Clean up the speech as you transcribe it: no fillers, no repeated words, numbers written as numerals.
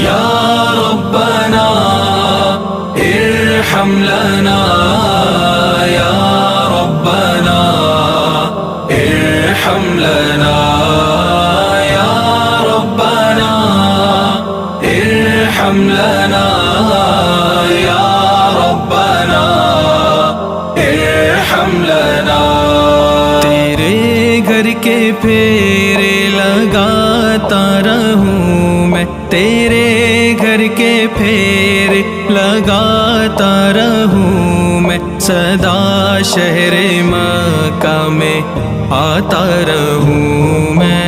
یا ربنا ارحم لنا یا ربنا ارحم لنا یا ربنا ارحم لنا یا ربنا ارحم لنا. تیرے گھر کے پھیرے لگاتا رہوں میں، تیرے گھر کے پھیرے لگاتا رہوں میں، سدا شہر مکہ میں آتا رہوں میں.